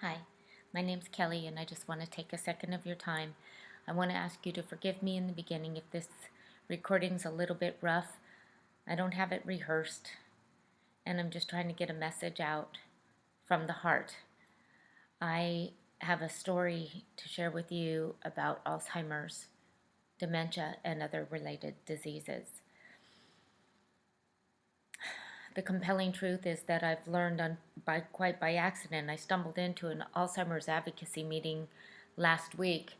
Hi, my name's Kelly, and I just want to take a second of your time. I want to ask you to forgive me in the beginning if this recording's a little bit rough. I don't have it rehearsed, and I'm just trying to get a message out from the heart. I have a story to share with you about Alzheimer's, dementia, and other related diseases. The compelling truth is that I've learned quite by accident. I stumbled into an Alzheimer's advocacy meeting last week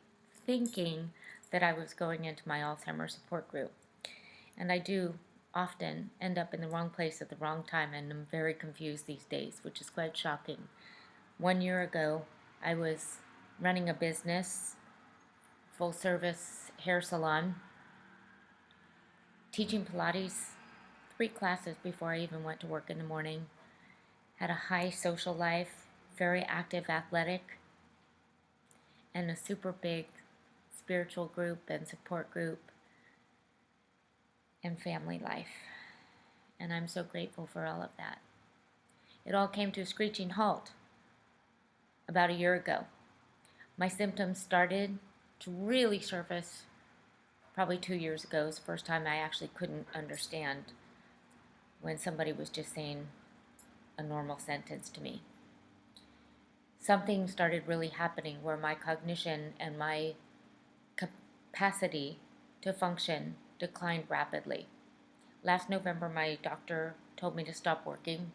thinking that I was going into my Alzheimer's support group. And I do often end up in the wrong place at the wrong time, and I'm very confused these days, which is quite shocking. 1 year ago, I was running a business, full service hair salon, teaching Pilates 3 classes before I even went to work in the morning, had a high social life, very active athletic, and a super big spiritual group and support group and family life. And I'm so grateful for all of that. It all came to a screeching halt about a year ago. My symptoms started to really surface probably 2 years ago. It was the first time I actually couldn't understand when somebody was just saying a normal sentence to me. Something started really happening where my cognition and my capacity to function declined rapidly. Last November, my doctor told me to stop working,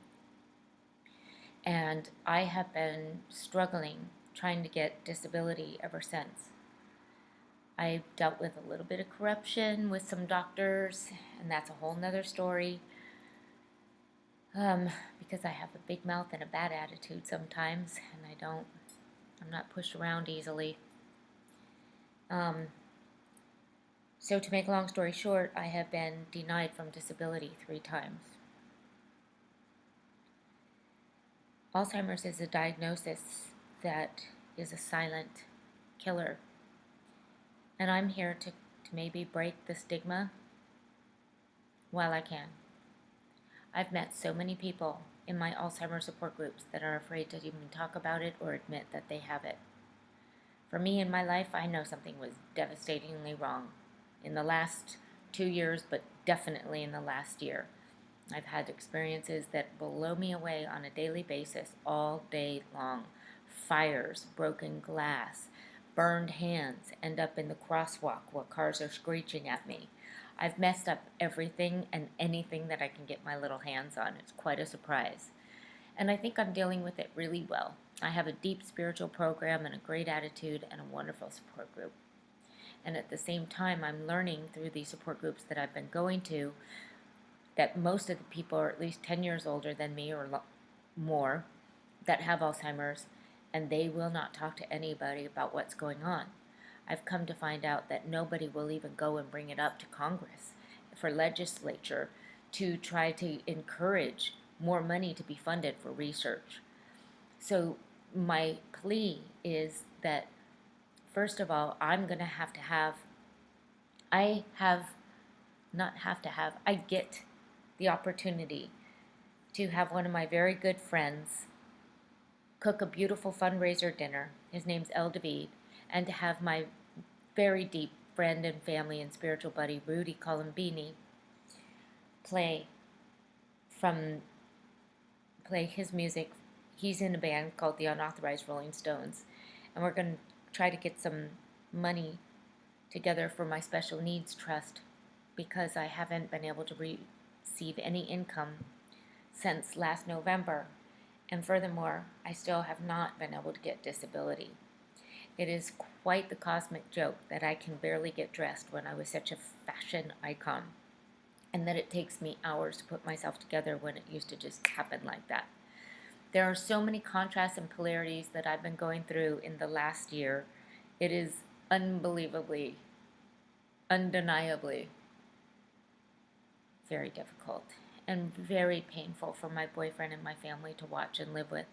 and I have been struggling trying to get disability ever since. I've dealt with a little bit of corruption with some doctors, and that's a whole nother story. Because I have a big mouth and a bad attitude sometimes, and I'm not pushed around easily. So to make a long story short, I have been denied from disability 3 times. Alzheimer's is a diagnosis that is a silent killer. And I'm here to maybe break the stigma while I can. I've met so many people in my Alzheimer's support groups that are afraid to even talk about it or admit that they have it. For me in my life, I know something was devastatingly wrong in the last 2 years, but definitely in the last year. I've had experiences that blow me away on a daily basis all day long. Fires, broken glass, burned hands, end up in the crosswalk while cars are screeching at me. I've messed up everything and anything that I can get my little hands on. It's quite a surprise. And I think I'm dealing with it really well. I have a deep spiritual program and a great attitude and a wonderful support group. And at the same time, I'm learning through these support groups that I've been going to that most of the people are at least 10 years older than me or more that have Alzheimer's, and they will not talk to anybody about what's going on. I've come to find out that nobody will even go and bring it up to Congress for legislature to try to encourage more money to be funded for research. So my plea is that, first of all, I get the opportunity to have one of my very good friends cook a beautiful fundraiser dinner. His name's El David, and to have my very deep friend and family and spiritual buddy Rudy Colombini play his music. He's in a band called the Unauthorized Rolling Stones, and we're going to try to get some money together for my special needs trust because I haven't been able to receive any income since last November, and furthermore, I still have not been able to get disability. It is quite the cosmic joke that I can barely get dressed when I was such a fashion icon, and that it takes me hours to put myself together when it used to just happen like that. There are so many contrasts and polarities that I've been going through in the last year. It is unbelievably, undeniably very difficult and very painful for my boyfriend and my family to watch and live with.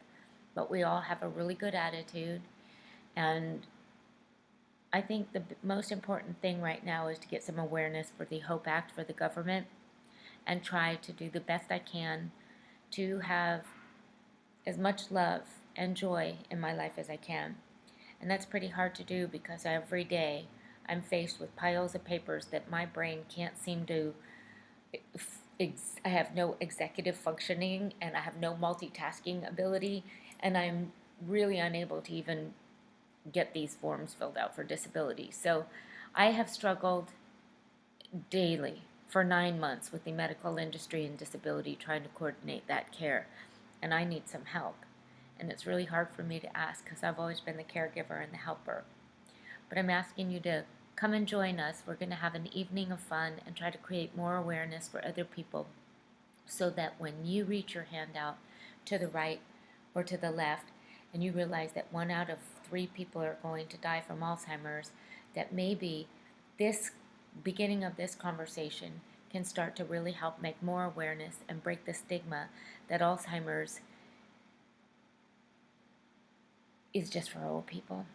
But we all have a really good attitude, and I think the most important thing right now is to get some awareness for the HOPE Act for the government and try to do the best I can to have as much love and joy in my life as I can. And that's pretty hard to do because every day I'm faced with piles of papers that my brain can't seem to. I have no executive functioning and I have no multitasking ability, and I'm really unable to even get these forms filled out for disability. So I have struggled daily for 9 months with the medical industry and disability trying to coordinate that care, and I need some help. And it's really hard for me to ask because I've always been the caregiver and the helper. But I'm asking you to come and join us. We're going to have an evening of fun and try to create more awareness for other people so that when you reach your hand out to the right or to the left and you realize that 1 out of 3 people are going to die from Alzheimer's, that maybe this beginning of this conversation can start to really help make more awareness and break the stigma that Alzheimer's is just for old people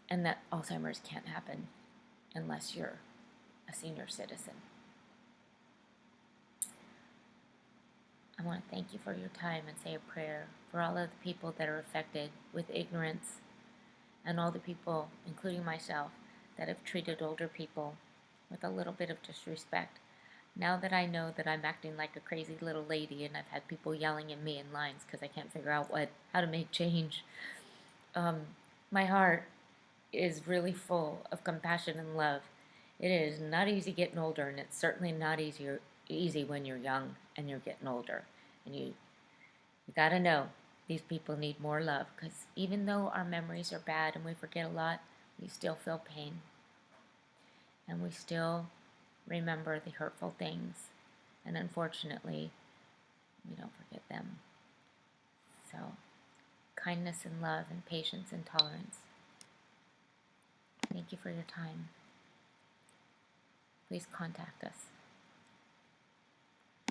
and that Alzheimer's can't happen unless you're a senior citizen. I want to thank you for your time and say a prayer for all of the people that are affected with ignorance and all the people, including myself, that have treated older people with a little bit of disrespect. Now that I know that I'm acting like a crazy little lady and I've had people yelling at me in lines because I can't figure out how to make change, my heart is really full of compassion and love. It is not easy getting older, and it's certainly not easy when you're young and you're getting older. And you gotta know these people need more love because even though our memories are bad and we forget a lot, we still feel pain. And we still remember the hurtful things. And unfortunately, we don't forget them. So, kindness and love and patience and tolerance. Thank you for your time. Please contact us.